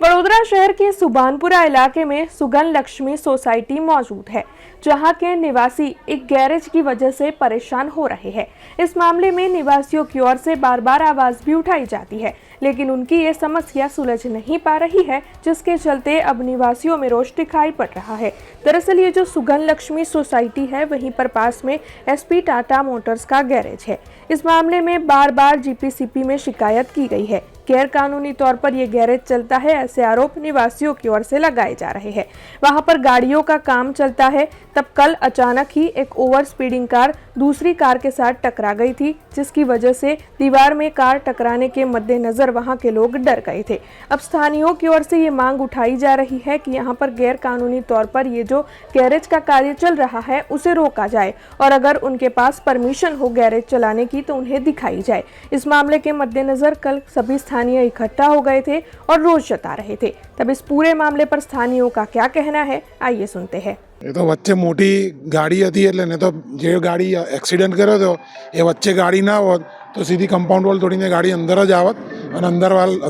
वडोदरा शहर के सुभानपुरा इलाके में सुगन लक्ष्मी सोसाइटी मौजूद है, जहां के निवासी एक गैरेज की वजह से परेशान हो रहे हैं। इस मामले में निवासियों की ओर से बार बार आवाज भी उठाई जाती है, लेकिन उनकी ये समस्या सुलझ नहीं पा रही है, जिसके चलते अब निवासियों में रोष दिखाई पड़ रहा है। दरअसल ये जो सुगन लक्ष्मी सोसाइटी है, वहीं पर पास में एसपी टाटा मोटर्स का गैरेज है। इस मामले में बार बार जीपीसीपी में शिकायत की गई है। गैर कानूनी तौर पर यह गैरेज चलता है, ऐसे आरोप निवासियों की ओर से लगाए जा रहे हैं। वहां पर गाड़ियों का काम चलता है। तब कल अचानक ही एक ओवर स्पीडिंग कार दूसरी कार के साथ टकरा गई थी, जिसकी वजह से दीवार में कार टकराने के मद्देनजर वहां के लोग डर गए थे। अब स्थानीयों की ओर से ये मांग उठाई जा रही है कि यहाँ पर गैर कानूनी तौर पर ये जो गैरेज का कार्य चल रहा है उसे रोका जाए, और अगर उनके पास परमिशन हो गैरेज चलाने की तो उन्हें दिखाई जाए। इस मामले के मद्देनजर कल सभी स्थानीय इकट्ठा हो गए थे और रोष जता रहे थे। तब इस पूरे मामले पर स्थानीयों का क्या कहना है, आइए सुनते हैं। ये तो वच्चे मोटी गाड़ी હતી એટલે ને તો જે ગાડી એક્સિડન્ટ કર્યો હતો એ વચ્ચે ગાડી ના હોત તો સીધી કમ્પાઉન્ડ વોલ તોડીને ગાડી અંદર જ આવત, અને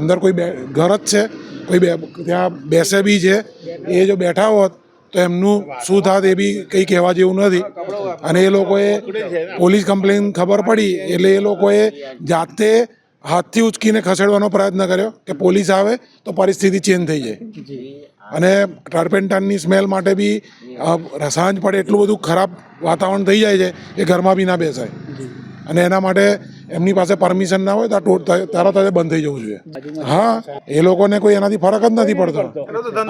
અંદર કોઈ ઘર જ છે, કોઈ ત્યાં બેસે બી છે, એ જો બેઠા હોત તો એમનું શું થાત એ બી કંઈ કહેવા જેવું નથી। અને એ લોકોએ પોલીસ કમ્પ્લેન ખબર પડી એટલે એ લોકોએ જાતે હાથથી ઉચકીને ખસેડવાનો પ્રયત્ન કર્યો કે પોલીસ આવે તો પરિસ્થિતિ ચેન્જ થઈ જાય। અને ટર્પેન્ટાઇનની સ્મેલ માટે બી સાંજ પડે એટલું બધું ખરાબ વાતાવરણ થઈ જાય છે કે ઘરમાં બી ના બેસાય, અને એના માટે એમની પાસે પરમિશન ના હોય તો તરત જ બંધ થઈ જવું જોઈએ। હા, એ લોકોને કોઈ એનાથી ફરક જ નથી પડતો,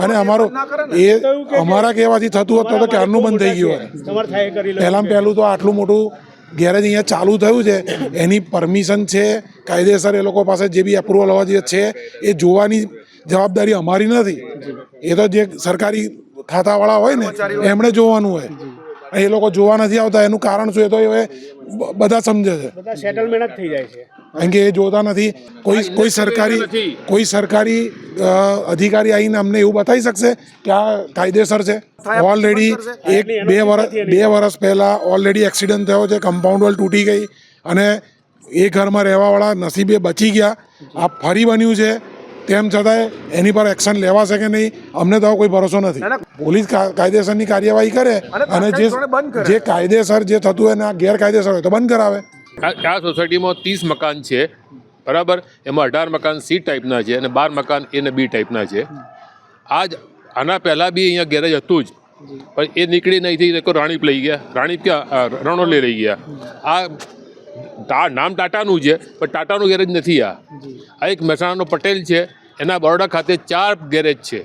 અને અમારા કહેવાથી થતું હોત તો ક્યારનું બંધ થઈ ગયું હોય। પહેલું તો આટલું મોટું ગેરેજ અહીંયા ચાલુ થયું છે, એની પરમિશન છે, કાયદેસર એ લોકો પાસે જે બી એપ્રુવલ હોવા જોઈએ છે, એ જોવાની જવાબદારી અમારી નથી। એ તો જે સરકારી ખાતાવાળા હોય ને એમણે જોવાનું હોય, એ લોકો જોવા નથી આવતા। એનું કારણ શું, એ તો એ બધા સમજે છે, સેટલમેન્ટ જ થઈ જાય છે, કારણ કે એ જોતા નથી। કોઈ સરકારી અધિકારી આવીને અમને એવું બતાવી શકશે કે આ કાયદેસર છે? ઓલરેડી 2 વર્ષ પહેલાં ઓલરેડી એક્સિડન્ટ થયો છે, કમ્પાઉન્ડ વોલ તૂટી ગઈ, અને એ ઘરમાં રહેવાવાળા નસીબે બચી ગયા। આ ફરી બન્યું છે, તેમ છતાંય એની પર એક્શન લેવાશે કે નહીં અમને તો કોઈ ભરોસો નથી। પોલીસ કાયદેસરની કાર્યવાહી કરે, અને જે કાયદેસર જે થતું હોય ને ગેરકાયદેસર હોય તો બંધ કરાવે। આ સોસાયટીમાં 30 મકાન છે, બરાબર? એમાં 18 મકાન સી ટાઈપના છે અને 12 મકાન એ ને બી ટાઈપના છે। આના પહેલાં બી અહીંયા ગેરેજ હતું જ, પણ એ નીકળી નહીં થઈ, રાણીપ લઈ ગયા, રાણીપ ક્યાં રણોલી લઈ ગયા। આ નામ ટાટાનું છે, પણ ટાટાનું ગેરેજ નથી। આ એક મહેસાણાનો પટેલ છે, એના બરોડા ખાતે 4 ગેરેજ છે।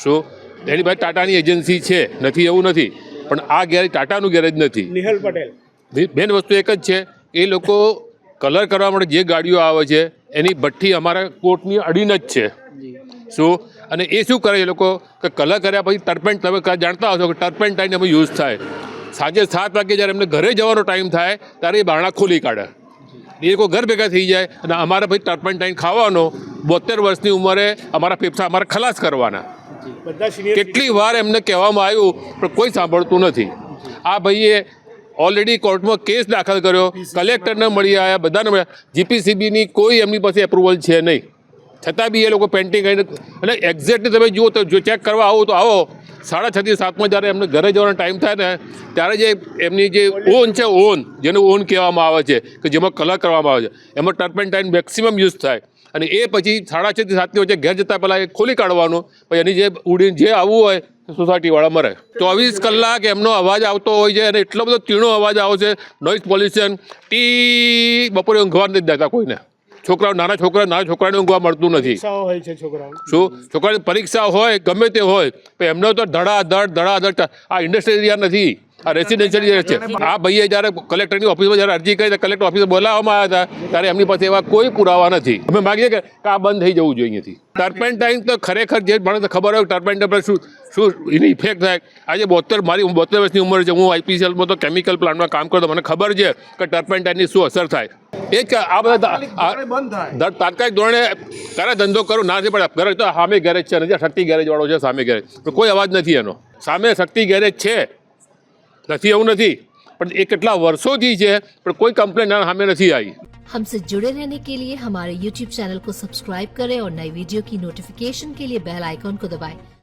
શું એની પાસે ટાટાની એજન્સી છે? નથી, એવું નથી, પણ આ ગેરેજ ટાટાનું ગેરેજ નથી। નિહલ પટેલ મેન વસ્તુ એક જ છે, એ લોકો કલર કરવા માટે જે ગાડીઓ આવે છે એની ભઠ્ઠી અમારા કોર્ટની અડીને જ છે। શું, અને એ શું કરે એ લોકો કે કલર કર્યા પછી ટર્પેન્ટ, તમે જાણતા હશો કે ટર્પેન્ટાઇન એમાં યુઝ થાય। સાંજે 7 વાગે જ્યારે એમને ઘરે જવાનો ટાઈમ થાય ત્યારે એ બારણા ખોલી કાઢે, એ લોકો ઘર ભેગા થઈ જાય, અને અમારે ભાઈ ટર્પેન્ટાઇન ખાવાનો 72 વર્ષની ઉંમરે અમારા ફેફસા અમારે ખલાસ કરવાના। કેટલી વાર એમને કહેવામાં આવ્યું પણ કોઈ સાંભળતું નથી। આ ભાઈએ ઓલરેડી કોર્ટમાં કેસ દાખલ કર્યો, કલેક્ટરને મળી આવ્યા, બધાને મળ્યા, જીપીસીબીની કોઈ એમની પાસે એપ્રુવલ છે નહીં, છતાં બી એ લોકો પેન્ટિંગ કરીને, અને એક્ઝેક્ટલી તમે જુઓ તો જો ચેક કરવા આવો તો આવો 6:30 થી 7માં જ્યારે એમને ઘરે જવાનો ટાઈમ થાય ને ત્યારે જે એમની જે ઓન છે, જેને ઓન કહેવામાં આવે છે, કે જેમાં કલર કરવામાં આવે છે, એમાં ટર્પેન્ટાઇન મેક્સિમમ યુઝ થાય, અને એ પછી 6:30 થી 7ની વચ્ચે ઘેર જતાં પહેલાં એ ખોલી કાઢવાનું, પછી એની જે ઉડીને જે આવવું હોય સોસાયટીવાળા મરે। 24 કલાક એમનો અવાજ આવતો હોય છે, અને એટલો બધો તીણો અવાજ આવે છે, નોઇઝ પોલ્યુશન, બપોરે ઊંઘવા નથી દેતા કોઈને। નાના છોકરાને ઊંઘવા મળતું નથી। શું, છોકરાની પરીક્ષા હોય, ગમે તે હોય, પણ એમનો તો ધડાધડ આ ઇન્ડસ્ટ્રીયલ એરિયા નથી, આ રેસિડેન્શિયલ એરિયા છે। આ ભાઈએ જ્યારે કલેક્ટરની ઓફિસમાં જ્યારે અરજી કરી, કલેક્ટર ઓફિસે બોલાવવામાં આવ્યા હતા, ત્યારે એમની પાસે એવા કોઈ પુરાવા નથી। અમે માગીએ કે આ બંધ થઈ જવું જોઈએ અહીંયાથી। ટર્પેન્ટાઇન તો ખરેખર જે મને ખબર હોય ટર્પેન્ટાઇન પર શું એની ઇફેક્ટ થાય। આજે 72 વર્ષની ઉંમર છે, હું આઈપીસીએલમાં તો કેમિકલ પ્લાન્ટમાં કામ કરતો, મને ખબર છે કે ટર્પેન્ટાઇનની શું અસર થાય। એ જ આ બધા તાત્કાલિક ધોરણે તારે ધંધો કરો ના પડે। ઘરે તો સામે ગેરેજ છે, નથી શક્તિ ગેરેજવાળો છે સામે ગેરેજ, પણ કોઈ અવાજ નથી એનો। સામે શક્તિ ગેરેજ છે, નથી એવું નથી, પણ એ કેટલા વર્ષોથી છે, પણ કોઈ કમ્પ્લેન સામે નથી આવી। हमसे जुड़े रहने के लिए हमारे YouTube चैनल को सब्सक्राइब करें और नई वीडियो की नोटिफिकेशन के लिए बेल आइकॉन को दबाएं।